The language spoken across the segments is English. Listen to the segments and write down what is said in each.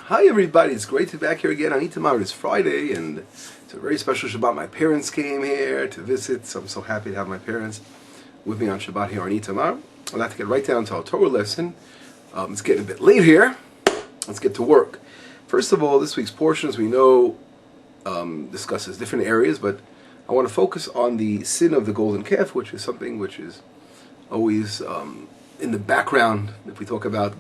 Hi everybody, it's great to be back here again on Itamar. It's Friday and it's a very special Shabbat. My parents came here to visit, so I'm so happy to have my parents with me on Shabbat here on Itamar. I'd like to get right down to our Torah lesson. It's getting a bit late here. Let's get to work. First of all, this week's portion, as we know, discusses different areas, but I want to focus on the sin of the golden calf, which is something which is always in the background if we talk about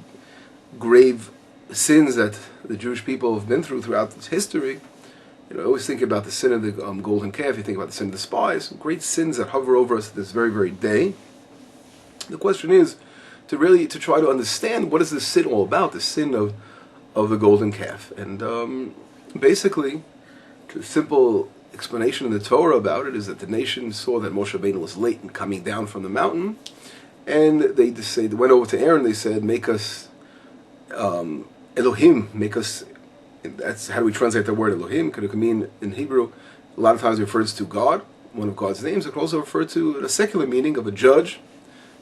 grave sins that the Jewish people have been through throughout its history. I always think about the sin of the golden calf. You think about the sin of the spies, great sins that hover over us this very, very day. The question is to try to understand what is this sin all about, the sin of the golden calf. And basically, the simple explanation in the Torah about it is that the nation saw that Moshe Rabbeinu was late in coming down from the mountain, and they went over to Aaron. They said, "Make us Elohim, make us." That's how do we translate the word Elohim? Could mean in Hebrew, a lot of times it refers to God, one of God's names. It could also refer to a secular meaning of a judge.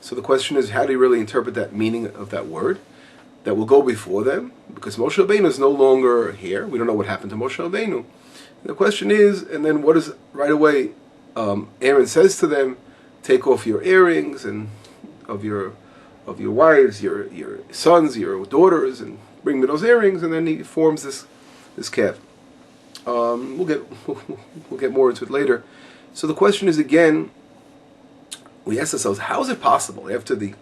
So the question is, how do you really interpret that meaning of that word that will go before them? Because Moshe Rabbeinu is no longer here. We don't know what happened to Moshe Rabbeinu. And the question is, and then what is right away? Aaron says to them, "Take off your earrings and of your wives, your sons, your daughters, and bring me those earrings." And then he forms this calf. We'll get more into it later. So the question is, again, we ask ourselves, how is it possible after the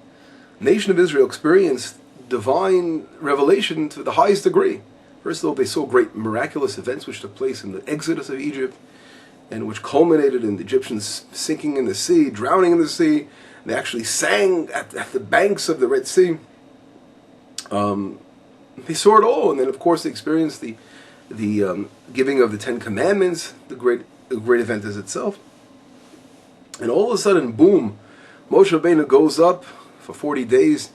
nation of Israel experienced divine revelation to the highest degree? First of all, they saw great miraculous events which took place in the exodus of Egypt, and which culminated in the Egyptians sinking in the sea, drowning in the sea. They actually sang at the banks of the Red Sea. They saw it all, and then of course they experienced the giving of the Ten Commandments, the great event as itself. And all of a sudden, boom, Moshe Rabbeinu goes up for 40 days.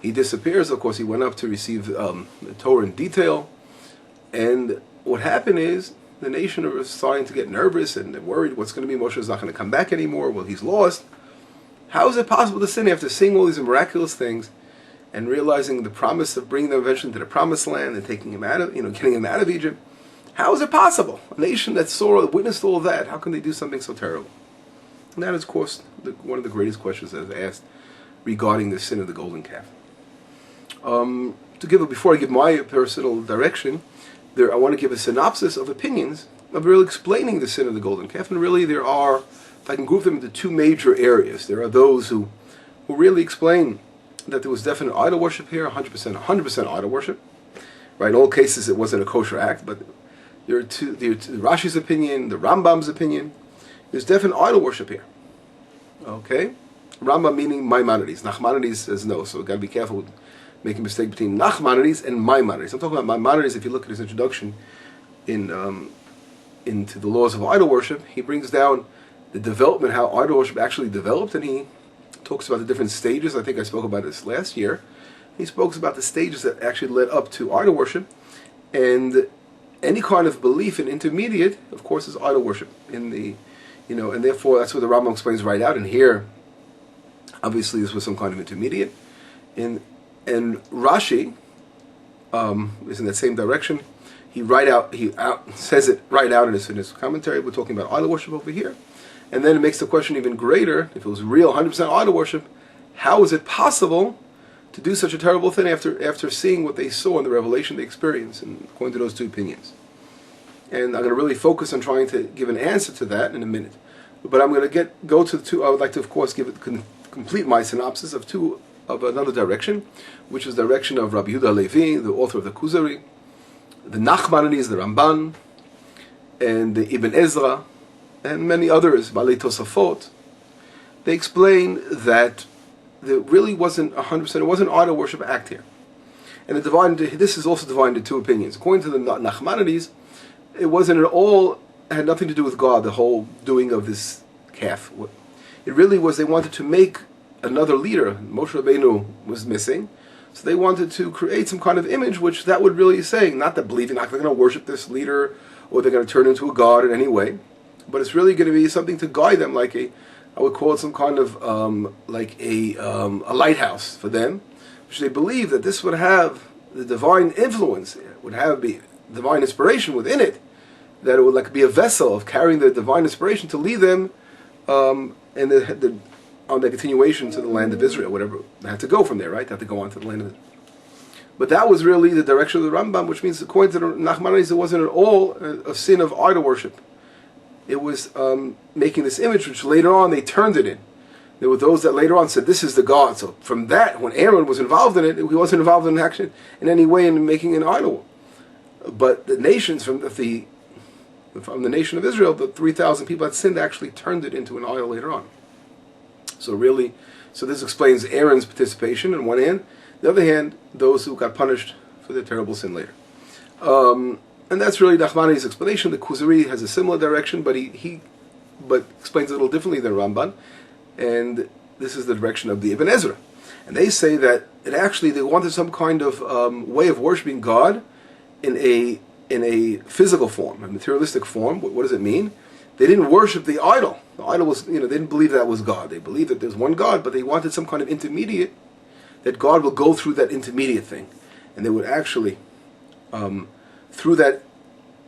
He disappears. Of course, he went up to receive the Torah in detail. And what happened is the nation was starting to get nervous and they're worried what's going to be. Moshe's not going to come back anymore. Well, he's lost. How is it possible to sin after seeing all these miraculous things and realizing the promise of bringing them eventually to the promised land and taking him out of, getting him out of Egypt? How is it possible? A nation that witnessed all of that, how can they do something so terrible? And that is, of course, one of the greatest questions that is asked regarding the sin of the golden calf. Before I give my personal direction, I want to give a synopsis of opinions of really explaining the sin of the golden calf. And really there are, if I can group them into two major areas, there are those who really explain that there was definite idol worship here, 100% idol worship. Right, in all cases it wasn't a kosher act, but there are Rashi's opinion, the Rambam's opinion. There's definite idol worship here. Okay? Rambam meaning Maimonides. Nachmanides says no, so we've got to be careful with making a mistake between Nachmanides and Maimonides. I'm talking about Maimonides. If you look at his introduction into the laws of idol worship, he brings down the development, how idol worship actually developed, and he talks about the different stages. I think I spoke about this last year. He spoke about the stages that actually led up to idol worship, and any kind of belief in intermediate, of course, is idol worship. And therefore that's what the Rambam explains right out. And here, obviously, this was some kind of intermediate. And Rashi is in that same direction. He says it right out in his commentary. We're talking about idol worship over here. And then it makes the question even greater. If it was real 100% idol worship, how is it possible to do such a terrible thing after seeing what they saw in the revelation they experienced, and according to those two opinions? And I'm going to really focus on trying to give an answer to that in a minute. But I'm going to go to the two. I would like to, of course, complete my synopsis of another direction, which is the direction of Rabbi Yehuda Levi, the author of the Kuzari, the Nachmanides, the Ramban, and the Ibn Ezra, and many others, Balei Tosafot. They explain that there really wasn't 100%, it wasn't idol worship act here. And this is also divided into two opinions. According to the Nachmanides, it wasn't at all, it had nothing to do with God, the whole doing of this calf. It really was, they wanted to make another leader. Moshe Rabbeinu was missing, so they wanted to create some kind of image which that would really say, not that believing, not they're going to worship this leader, or they're going to turn into a god in any way, but it's really going to be something to guide them, I would call it some kind of a lighthouse for them, which they believe that this would have the divine influence would be divine inspiration within it, that it would like be a vessel of carrying the divine inspiration to lead them and on the continuation to the land of Israel, whatever. They had to go from there, right? They had to go on to the land of Israel. But that was really the direction of the Rambam, which means, according to the Nachmanides, it wasn't at all a sin of idol worship. It was making this image, which later on they turned it in. There were those that later on said, this is the God. So from that, when Aaron was involved in it, he wasn't involved in action in any way in making an idol. But the nations from the nation of Israel, the 3,000 people that sinned, actually turned it into an idol later on. So this explains Aaron's participation on one hand. On the other hand, those who got punished for their terrible sin later. And that's really Nachmanides' explanation. The Kuzari has a similar direction, but he explains it a little differently than Ramban. And this is the direction of the Ibn Ezra. And they say that they wanted some kind of way of worshiping God in a physical form, a materialistic form. What does it mean? They didn't worship the idol. The idol was, they didn't believe that was God. They believed that there's one God, but they wanted some kind of intermediate, that God will go through that intermediate thing. And they would actually, through that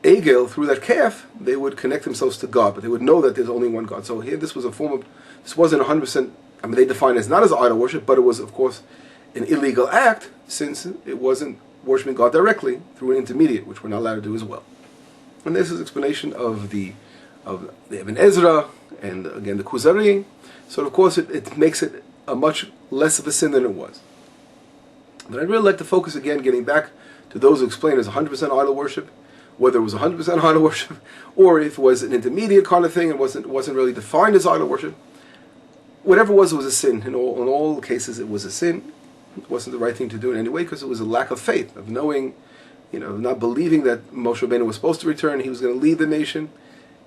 egel, through that calf, they would connect themselves to God, but they would know that there's only one God. So here, this wasn't 100%, they define it as not as idol worship, but it was, of course, an illegal act, since it wasn't worshiping God directly through an intermediate, which we're not allowed to do as well. And this is explanation of the Ibn Ezra, and again the Kuzari. So of course it makes it a much less of a sin than it was. But I'd really like to focus again, getting back to those who explain it as 100% idol worship, whether it was 100% idol worship, or if it was an intermediate kind of thing and wasn't really defined as idol worship. Whatever it was a sin. In all cases it was a sin. It wasn't the right thing to do in any way, because it was a lack of faith, of knowing, not believing that Moshe Rabbeinu was supposed to return, he was going to lead the nation.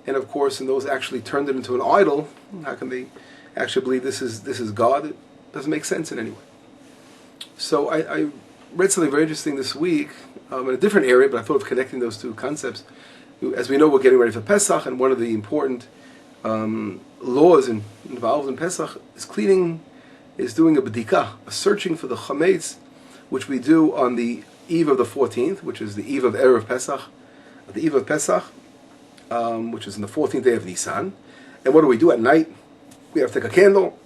And of course, and those actually turned it into an idol. How can they actually believe this is God? It doesn't make sense in any way. So I read something very interesting this week in a different area, but I thought of connecting those two concepts. As we know, we're getting ready for Pesach, and one of the important laws involved in Pesach is doing a b'dika, a searching for the chametz, which we do on the eve of the 14th, which is the eve of Erev Pesach, the eve of Pesach, which is on the 14th day of Nisan. And what do we do at night? We have to take a candle,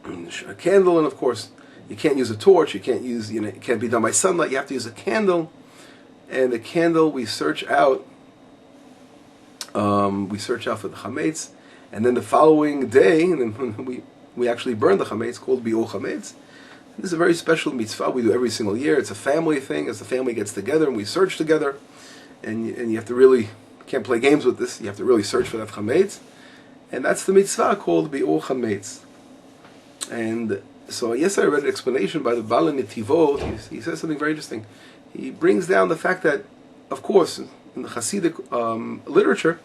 and of course, you can't use a torch, it can't be done by sunlight, you have to use a candle. And the candle we search out for the chametz, and then the following day, and then we actually burn the chametz, called bi'ur chametz. This is a very special mitzvah we do every single year. It's a family thing, as the family gets together and we search together, and you have to really, can't play games with this, you have to really search for that chametz, and that's the mitzvah called bi'ur chametz. And so yesterday I read an explanation by the Bala Nitivot. He says something very interesting. He brings down the fact that, of course, in the Hasidic literature,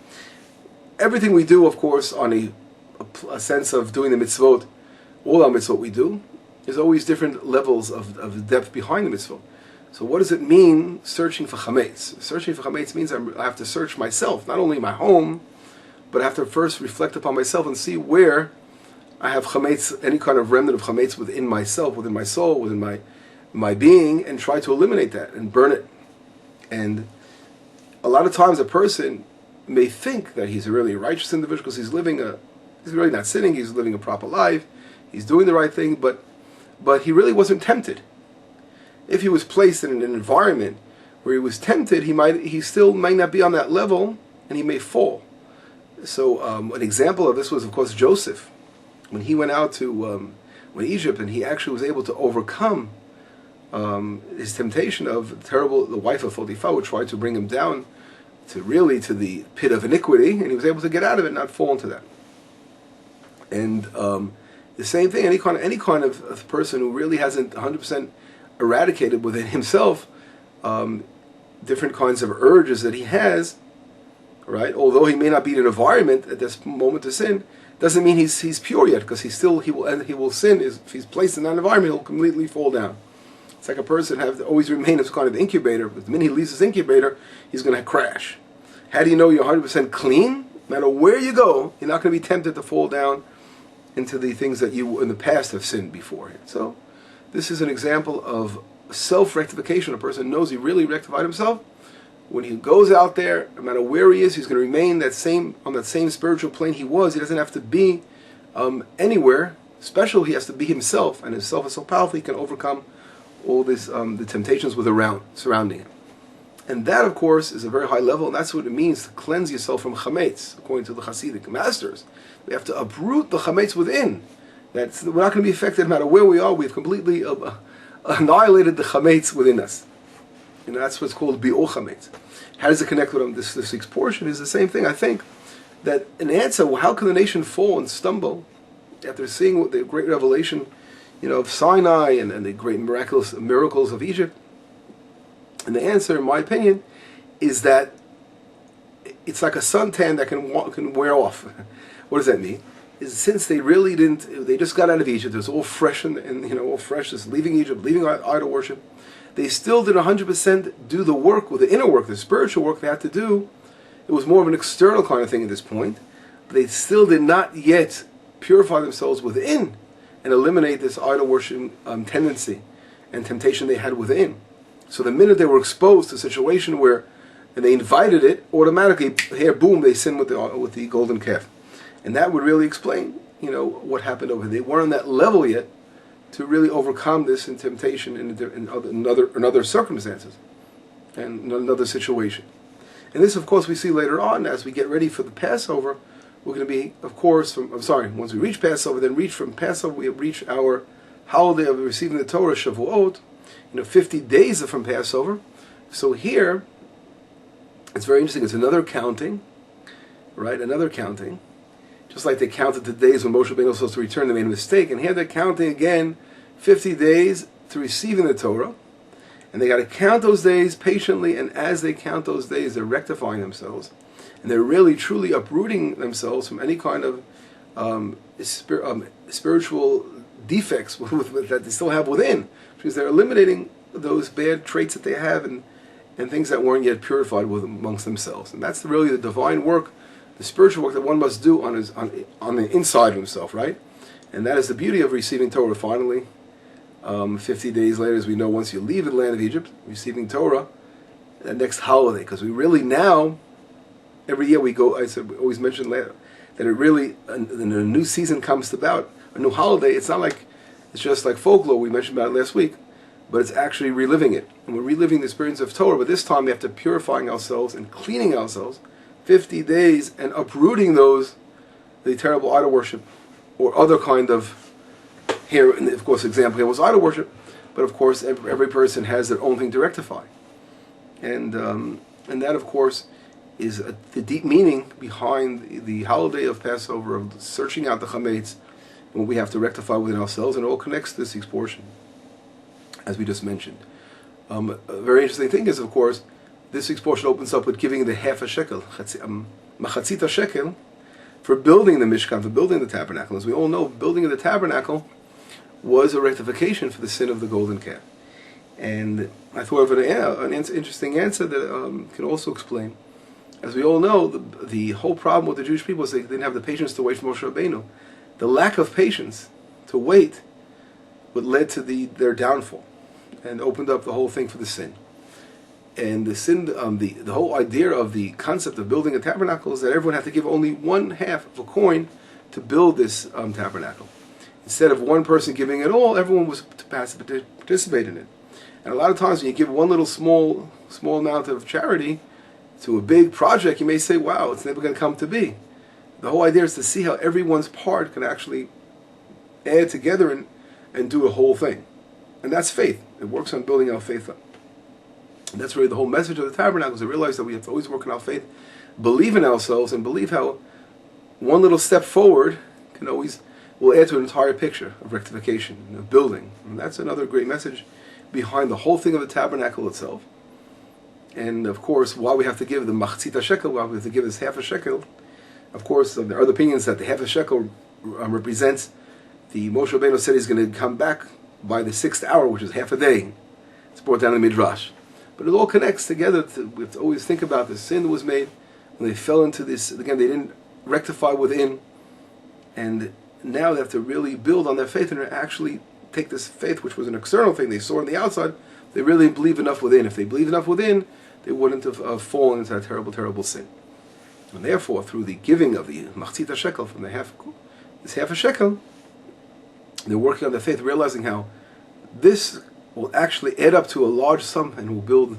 everything we do, of course, on a sense of doing the mitzvot, all our mitzvot we do, there's always different levels of depth behind the mitzvot. So what does it mean, searching for chametz? Searching for chametz means I have to search myself, not only my home, but I have to first reflect upon myself and see where I have chametz, any kind of remnant of chametz within myself, within my soul, within my being, and try to eliminate that and burn it. And a lot of times a person may think that he's a really righteous individual because he's really not sinning, he's living a proper life, he's doing the right thing, but he really wasn't tempted. If he was placed in an environment where he was tempted, he still might not be on that level, and he may fall. So an example of this was, of course, Joseph. When he went out to Egypt, and he actually was able to overcome his temptation of the wife of Potiphar, who tried to bring him down to the pit of iniquity, and he was able to get out of it and not fall into that. And the same thing, any kind of person who really hasn't 100% eradicated within himself different kinds of urges that he has, right? Although he may not be in an environment at this moment to sin, doesn't mean he's pure yet, because he will sin. If he's placed in that environment, he'll completely fall down. It's like a person has to always remain as kind of incubator, but the minute he leaves his incubator, he's going to crash. How do you know you're 100% clean? No matter where you go, you're not going to be tempted to fall down into the things that you in the past have sinned before. So this is an example of self-rectification. A person knows he really rectified himself. When he goes out there, no matter where he is, he's going to remain on that same spiritual plane he was. He doesn't have to be anywhere special. He has to be himself, and himself is so powerful he can overcome all this the temptations surrounding him. And that, of course, is a very high level, and that's what it means to cleanse yourself from chametz, according to the Hasidic masters. We have to uproot the chametz within. We're not going to be affected no matter where we are. We've completely annihilated the chametz within us. That's what's called bi'ur chametz. How does it connect with this week's portion? Is the same thing. I think that an answer, how can the nation fall and stumble after seeing the great revelation, of Sinai and the great miracles of Egypt? And the answer, in my opinion, is that it's like a suntan that can wear off. What does that mean? Is since they really they just got out of Egypt, it was all fresh and all fresh, just leaving Egypt, leaving idol worship. They still didn't 100% do the work, with the inner work, the spiritual work they had to do. It was more of an external kind of thing at this point. But they still did not yet purify themselves within and eliminate this idol worship tendency and temptation they had within. So the minute they were exposed to a situation where, and they invited it, automatically, here, boom, they sinned with the golden calf. And that would really explain, what happened over there. They weren't on that level yet to really overcome this in temptation in other circumstances and in another situation. And this, of course, we see later on as we get ready for the Passover. We're going to be, of course, once we reach Passover, then from Passover we reach our holiday of receiving the Torah, Shavuot, 50 days from Passover. So here, it's very interesting. It's another counting, right? Another counting. Just like they counted the days when Moshe Rabbeinu was supposed to return, they made a mistake. And here they're counting again 50 days to receiving the Torah. And they got to count those days patiently, and as they count those days, they're rectifying themselves. And they're really, truly uprooting themselves from any kind of spiritual defects that they still have within. Because they're eliminating those bad traits that they have and things that weren't yet purified amongst themselves. And that's really the divine work, the spiritual work that one must do on the inside of himself, right? And that is the beauty of receiving Torah finally. 50 days later, as we know, once you leave the land of Egypt, receiving Torah, the next holiday, because we really now, every year we go, I always mention that it really, when a new season comes about, a new holiday, it's not like, it's just like folklore, we mentioned about it last week, but it's actually reliving it. And we're reliving the experience of Torah, but this time we have to purifying ourselves and cleaning ourselves, 50 days, and uprooting the terrible idol worship, or other kind of, here, and of course, example here was idol worship, but of course, every person has their own thing to rectify. And that, of course, is the deep meaning behind the holiday of Passover, of searching out the chametz, and what we have to rectify within ourselves, and it all connects to this week's portion, as we just mentioned. A very interesting thing is, of course, this week's portion opens up with giving the half a shekel, machatzita shekel, for building the Mishkan, for building the tabernacle. As we all know, building of the tabernacle was a rectification for the sin of the golden calf. And I thought of an interesting answer that can also explain. As we all know, the whole problem with the Jewish people is they didn't have the patience to wait for Moshe Rabbeinu. The lack of patience to wait what led to their downfall and opened up the whole thing for the sin. And the sin, the whole idea of the concept of building a tabernacle is that everyone had to give only 1/2 of a coin to build this tabernacle. Instead of one person giving it all, everyone was to participate in it. And a lot of times when you give one little small amount of charity to a big project, you may say, wow, it's never going to come to be. The whole idea is to see how everyone's part can actually add together and do a whole thing. And that's faith. It works on building our faith up. And that's really the whole message of the tabernacle, is to realize that we have to always work on our faith, believe in ourselves, and believe how one little step forward will add to an entire picture of rectification, of building. And that's another great message behind the whole thing of the tabernacle itself. And of course, why we have to give the machzita shekel, why we have to give this half a shekel. Of course, there are other opinions that the half a shekel represents the Moshe Rabbeinu said he's going to come back by the 6th hour, which is half a day. It's brought down in the Midrash. But it all connects together. We have to always think about the sin that was made when they fell into this. Again, they didn't rectify within, and now they have to really build on their faith and actually take this faith, which was an external thing they saw on the outside, they really believe enough within. If they believe enough within, they wouldn't have fallen into that terrible, terrible sin. And therefore, through the giving of the machzit shekel from this half a shekel, they're working on their faith, realizing how this will actually add up to a large sum and will build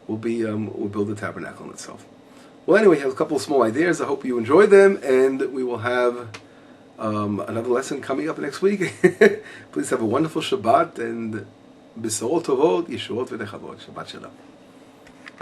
the tabernacle in itself. Well, anyway, I have a couple of small ideas. I hope you enjoyed them, and we will have another lesson coming up next week. Please have a wonderful Shabbat, and B'sorot Tovot, Yeshuot v'Nechavot. Shabbat Shalom.